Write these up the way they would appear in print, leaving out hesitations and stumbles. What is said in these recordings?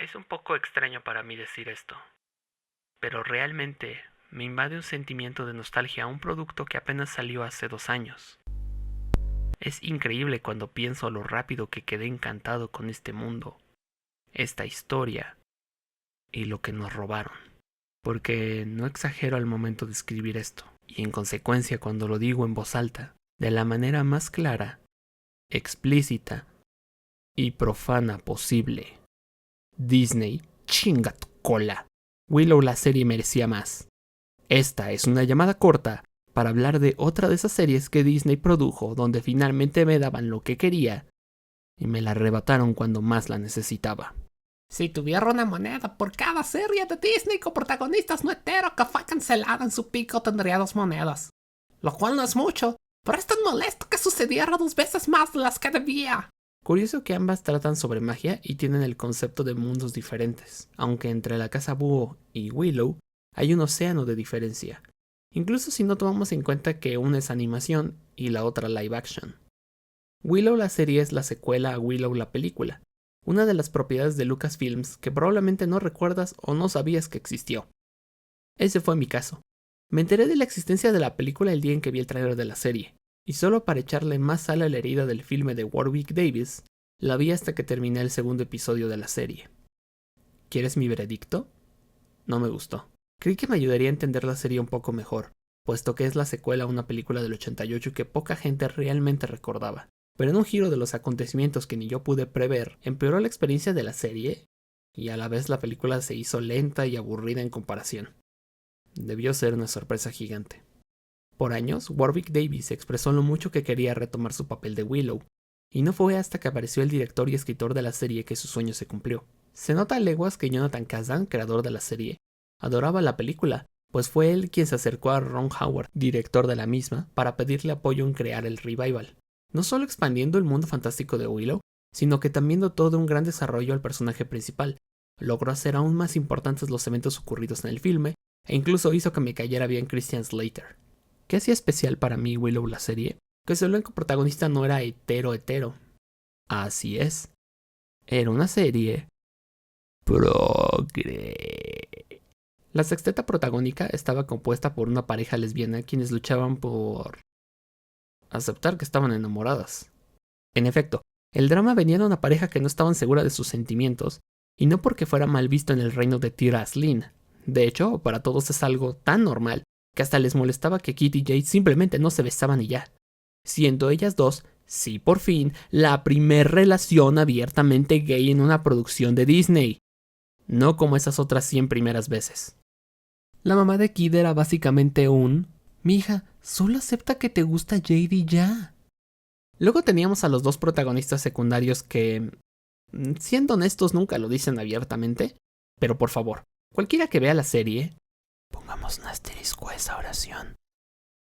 Es un poco extraño para mí decir esto, pero realmente me invade un sentimiento de nostalgia a un producto que apenas salió hace 2 años. Es increíble cuando pienso lo rápido que quedé encantado con este mundo, esta historia y lo que nos robaron. Porque no exagero al momento de escribir esto, y en consecuencia cuando lo digo en voz alta, de la manera más clara, explícita y profana posible. Disney, chinga tu cola. Willow la serie merecía más. Esta es una llamada corta para hablar de otra de esas series que Disney produjo donde finalmente me daban lo que quería y me la arrebataron cuando más la necesitaba. Si tuviera una moneda por cada serie de Disney con protagonistas no hetero que fue cancelada en su pico, tendría 2 monedas. Lo cual no es mucho, pero es tan molesto que sucediera 2 veces más de las que debía. Curioso que ambas tratan sobre magia y tienen el concepto de mundos diferentes, aunque entre la Casa Búho y Willow hay un océano de diferencia, incluso si no tomamos en cuenta que una es animación y la otra live action. Willow la serie es la secuela a Willow la película, una de las propiedades de Lucasfilms que probablemente no recuerdas o no sabías que existió. Ese fue mi caso. Me enteré de la existencia de la película el día en que vi el trailer de la serie, y solo para echarle más sal a la herida del filme de Warwick Davis, la vi hasta que terminé el segundo episodio de la serie. ¿Quieres mi veredicto? No me gustó. Creí que me ayudaría a entender la serie un poco mejor, puesto que es la secuela a una película del 88 que poca gente realmente recordaba. Pero en un giro de los acontecimientos que ni yo pude prever, empeoró la experiencia de la serie, y a la vez la película se hizo lenta y aburrida en comparación. Debió ser una sorpresa gigante. Por años, Warwick Davis expresó lo mucho que quería retomar su papel de Willow, y no fue hasta que apareció el director y escritor de la serie que su sueño se cumplió. Se nota a leguas que Jonathan Kazan, creador de la serie, adoraba la película, pues fue él quien se acercó a Ron Howard, director de la misma, para pedirle apoyo en crear el revival, no solo expandiendo el mundo fantástico de Willow, sino que también dotó de un gran desarrollo al personaje principal, logró hacer aún más importantes los eventos ocurridos en el filme, e incluso hizo que me cayera bien Christian Slater. ¿Qué hacía especial para mí Willow la serie? Que su elenco protagonista no era hetero. Así es. Era una serie progre. La sexteta protagónica estaba compuesta por una pareja lesbiana quienes luchaban por aceptar que estaban enamoradas. En efecto, el drama venía de una pareja que no estaban segura de sus sentimientos, y no porque fuera mal visto en el reino de Tir Asleen. De hecho, para todos es algo tan normal que hasta les molestaba que Kit y Jade simplemente no se besaban y ya, siendo ellas dos, sí por fin, la primer relación abiertamente gay en una producción de Disney, no como esas otras 100 primeras veces. La mamá de Kid era básicamente un mija, solo acepta que te gusta Jade y ya. Luego teníamos a los dos protagonistas secundarios que, siendo honestos, nunca lo dicen abiertamente, pero por favor, cualquiera que vea la serie, pongamos un asterisco a esa oración,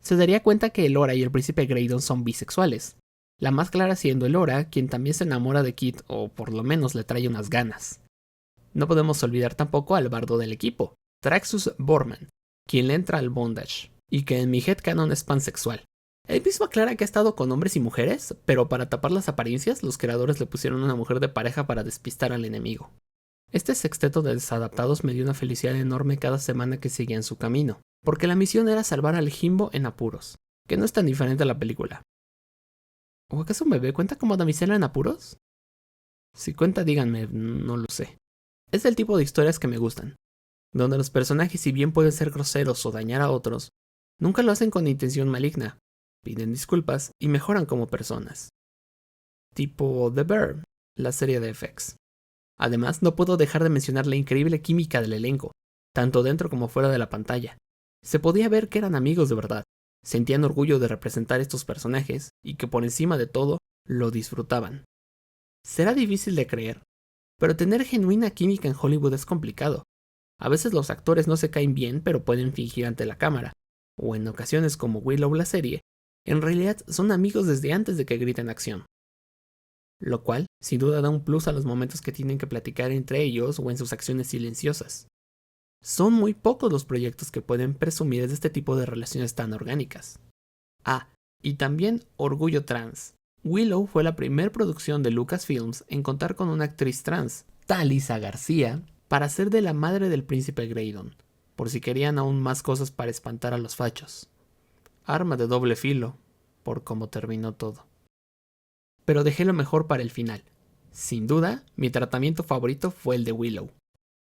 se daría cuenta que Elora y el príncipe Graydon son bisexuales, la más clara siendo Elora, quien también se enamora de Kit o por lo menos le trae unas ganas. No podemos olvidar tampoco al bardo del equipo, Traxus Borman, quien le entra al bondage, y que en mi headcanon es pansexual. Él mismo aclara que ha estado con hombres y mujeres, pero para tapar las apariencias, los creadores le pusieron una mujer de pareja para despistar al enemigo. Este sexteto de desadaptados me dio una felicidad enorme cada semana que seguía en su camino, porque la misión era salvar al Jimbo en apuros, que no es tan diferente a la película. ¿O acaso un bebé cuenta como damisela en apuros? Si cuenta, díganme, no lo sé. Es el tipo de historias que me gustan, donde los personajes, si bien pueden ser groseros o dañar a otros, nunca lo hacen con intención maligna, piden disculpas y mejoran como personas. Tipo The Bear, la serie de FX. Además, no puedo dejar de mencionar la increíble química del elenco, tanto dentro como fuera de la pantalla. Se podía ver que eran amigos de verdad, sentían orgullo de representar estos personajes y que por encima de todo, lo disfrutaban. Será difícil de creer, pero tener genuina química en Hollywood es complicado. A veces los actores no se caen bien, pero pueden fingir ante la cámara, o en ocasiones como Willow la serie, en realidad son amigos desde antes de que griten acción. Lo cual, sin duda, da un plus a los momentos que tienen que platicar entre ellos o en sus acciones silenciosas. Son muy pocos los proyectos que pueden presumir de este tipo de relaciones tan orgánicas. Ah, y también orgullo trans. Willow fue la primera producción de Lucasfilms en contar con una actriz trans, Talisa García, para ser de la madre del príncipe Graydon, por si querían aún más cosas para espantar a los fachos. Arma de doble filo, por cómo terminó todo. Pero dejé lo mejor para el final. Sin duda, mi tratamiento favorito fue el de Willow,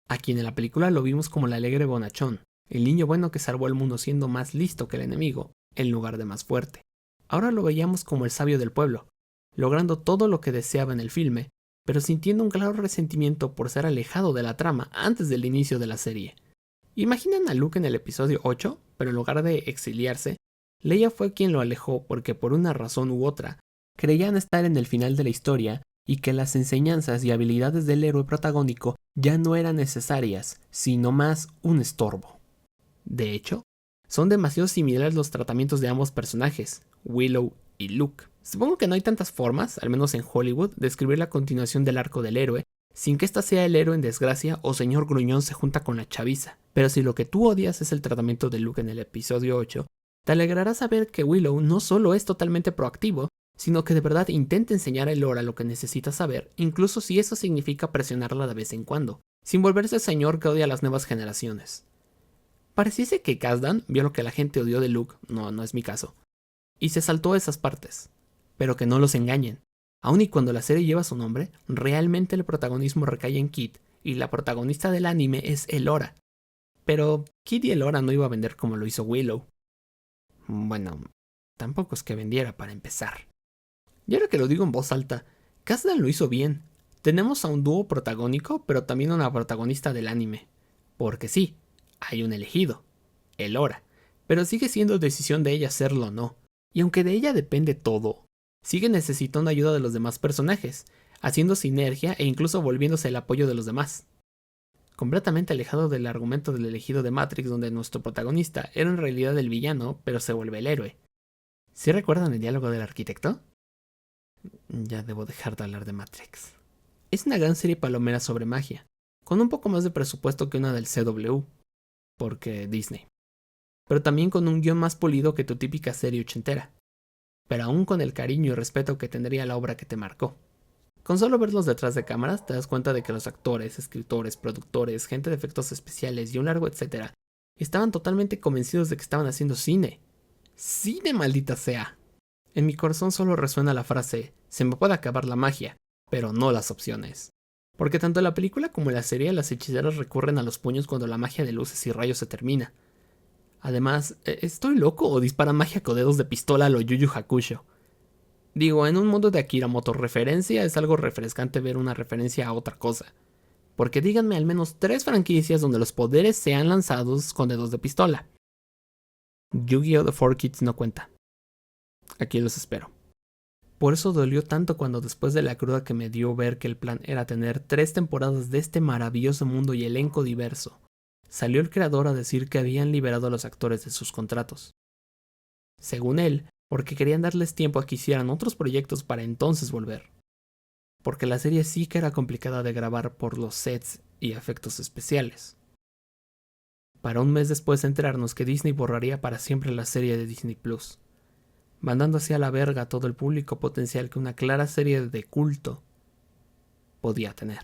a quien en la película lo vimos como el alegre bonachón, el niño bueno que salvó al mundo siendo más listo que el enemigo, en lugar de más fuerte. Ahora lo veíamos como el sabio del pueblo, logrando todo lo que deseaba en el filme, pero sintiendo un claro resentimiento por ser alejado de la trama antes del inicio de la serie. ¿Imaginan a Luke en el episodio 8? Pero en lugar de exiliarse, Leia fue quien lo alejó porque por una razón u otra, creían estar en el final de la historia y que las enseñanzas y habilidades del héroe protagónico ya no eran necesarias, sino más un estorbo. De hecho, son demasiado similares los tratamientos de ambos personajes, Willow y Luke. Supongo que no hay tantas formas, al menos en Hollywood, de escribir la continuación del arco del héroe, sin que ésta sea el héroe en desgracia o señor gruñón se junta con la chaviza. Pero si lo que tú odias es el tratamiento de Luke en el episodio 8, te alegrará saber que Willow no solo es totalmente proactivo, sino que de verdad intenta enseñar a Elora lo que necesita saber, incluso si eso significa presionarla de vez en cuando, sin volverse el señor que odia a las nuevas generaciones. Pareciese que Kasdan vio lo que la gente odió de Luke, no es mi caso, y se saltó esas partes. Pero que no los engañen. Aun y cuando la serie lleva su nombre, realmente el protagonismo recae en Kit, y la protagonista del anime es Elora. Pero Kit y Elora no iba a vender como lo hizo Willow. Bueno, tampoco es que vendiera para empezar. Y ahora que lo digo en voz alta, Kasdan lo hizo bien. Tenemos a un dúo protagónico, pero también a una protagonista del anime. Porque sí, hay un elegido, Elora, pero sigue siendo decisión de ella hacerlo o no. Y aunque de ella depende todo, sigue necesitando ayuda de los demás personajes, haciendo sinergia e incluso volviéndose el apoyo de los demás. Completamente alejado del argumento del elegido de Matrix, donde nuestro protagonista era en realidad el villano, pero se vuelve el héroe. ¿Sí recuerdan el diálogo del arquitecto? Ya debo dejar de hablar de Matrix. Es una gran serie palomera sobre magia, con un poco más de presupuesto que una del CW, porque Disney. Pero también con un guión más pulido que tu típica serie ochentera, pero aún con el cariño y respeto que tendría la obra que te marcó. Con solo verlos detrás de cámaras te das cuenta de que los actores, escritores, productores, gente de efectos especiales y un largo etcétera estaban totalmente convencidos de que estaban haciendo cine. ¡Cine, maldita sea! En mi corazón solo resuena la frase, se me puede acabar la magia, pero no las opciones. Porque tanto en la película como en la serie las hechiceras recurren a los puños cuando la magia de luces y rayos se termina. Además, ¿estoy loco o disparan magia con dedos de pistola a lo Yu Yu Hakusho? Digo, en un mundo de Akira Moto referencia es algo refrescante ver una referencia a otra cosa. Porque díganme al menos 3 franquicias donde los poderes sean lanzados con dedos de pistola. Yu-Gi-Oh! The 4Kids no cuenta. Aquí los espero. Por eso dolió tanto cuando después de la cruda que me dio ver que el plan era tener 3 temporadas de este maravilloso mundo y elenco diverso, salió el creador a decir que habían liberado a los actores de sus contratos. Según él, porque querían darles tiempo a que hicieran otros proyectos para entonces volver. Porque la serie sí que era complicada de grabar por los sets y efectos especiales. Para un mes después enterarnos que Disney borraría para siempre la serie de Disney Plus, mandando así a la verga a todo el público potencial que una clara serie de culto podía tener.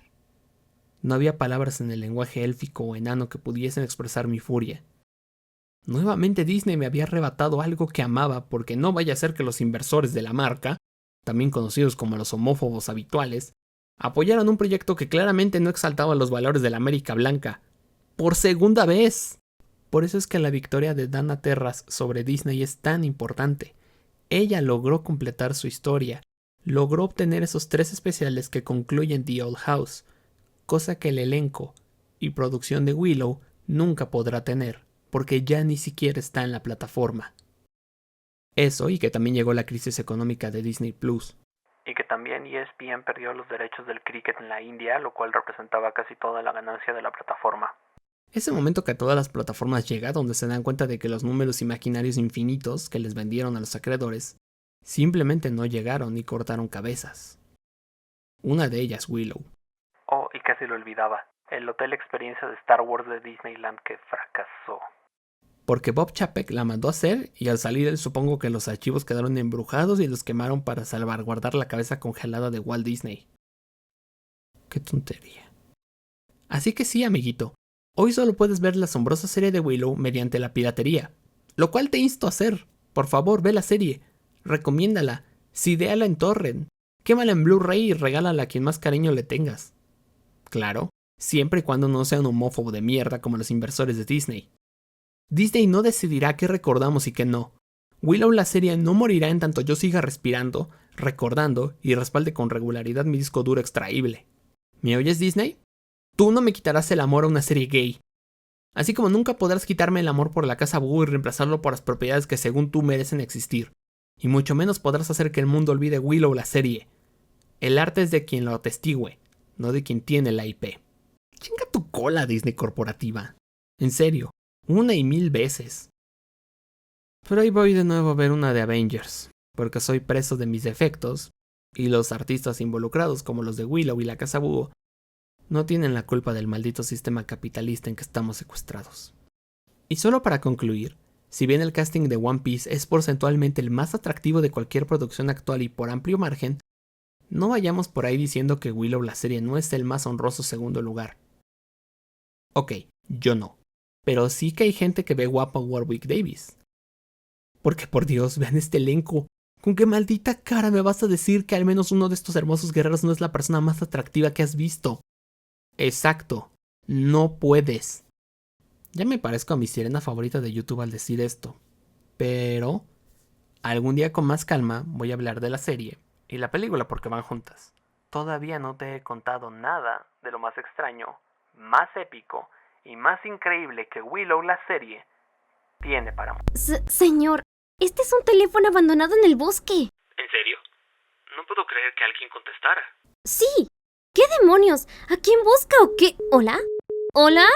No había palabras en el lenguaje élfico o enano que pudiesen expresar mi furia. Nuevamente Disney me había arrebatado algo que amaba, porque no vaya a ser que los inversores de la marca, también conocidos como los homófobos habituales, apoyaran un proyecto que claramente no exaltaba los valores de la América Blanca. ¡Por segunda vez! Por eso es que la victoria de Dana Terrace sobre Disney es tan importante. Ella logró completar su historia, logró obtener esos 3 especiales que concluyen The Old House, cosa que el elenco y producción de Willow nunca podrá tener, porque ya ni siquiera está en la plataforma. Eso, y que también llegó la crisis económica de Disney Plus. Y que también ESPN perdió los derechos del cricket en la India, lo cual representaba casi toda la ganancia de la plataforma. Ese momento que a todas las plataformas llega, donde se dan cuenta de que los números imaginarios infinitos que les vendieron a los acreedores simplemente no llegaron y cortaron cabezas. Una de ellas, Willow. Oh, y casi lo olvidaba, el Hotel Experiencia de Star Wars de Disneyland que fracasó. Porque Bob Chapek la mandó a hacer y al salir él supongo que los archivos quedaron embrujados y los quemaron para salvaguardar la cabeza congelada de Walt Disney. Qué tontería. Así que sí, amiguito, hoy solo puedes ver la asombrosa serie de Willow mediante la piratería, lo cual te insto a hacer. Por favor, ve la serie, recomiéndala, sidéala en torrent, quémala en Blu-ray y regálala a quien más cariño le tengas. Claro, siempre y cuando no sea un homófobo de mierda como los inversores de Disney. Disney no decidirá qué recordamos y qué no. Willow la serie no morirá en tanto yo siga respirando, recordando y respalde con regularidad mi disco duro extraíble. ¿Me oyes, Disney? Tú no me quitarás el amor a una serie gay. Así como nunca podrás quitarme el amor por la casa Boo y reemplazarlo por las propiedades que según tú merecen existir. Y mucho menos podrás hacer que el mundo olvide Willow la serie. El arte es de quien lo atestigue, no de quien tiene la IP. Chinga tu cola, Disney corporativa. En serio, 1 y 1000 veces. Pero ahí voy de nuevo a ver una de Avengers, porque soy preso de mis defectos, y los artistas involucrados como los de Willow y la Casa Búho no tienen la culpa del maldito sistema capitalista en que estamos secuestrados. Y solo para concluir, si bien el casting de One Piece es porcentualmente el más atractivo de cualquier producción actual y por amplio margen, no vayamos por ahí diciendo que Willow la serie no es el más honroso segundo lugar. Ok, yo no, pero sí que hay gente que ve guapa a Warwick Davis. Porque por Dios, vean este elenco. ¿Con qué maldita cara me vas a decir que al menos uno de estos hermosos guerreros no es la persona más atractiva que has visto? Exacto, no puedes. Ya me parezco a mi sirena favorita de YouTube al decir esto, pero algún día con más calma voy a hablar de la serie y la película porque van juntas. Todavía no te he contado nada de lo más extraño, más épico y más increíble que Willow la serie tiene para mí. Señor, este es un teléfono abandonado en el bosque. ¿En serio? No puedo creer que alguien contestara. Sí. ¿Qué demonios? ¿A quién busca o qué? ¿Hola? ¿Hola?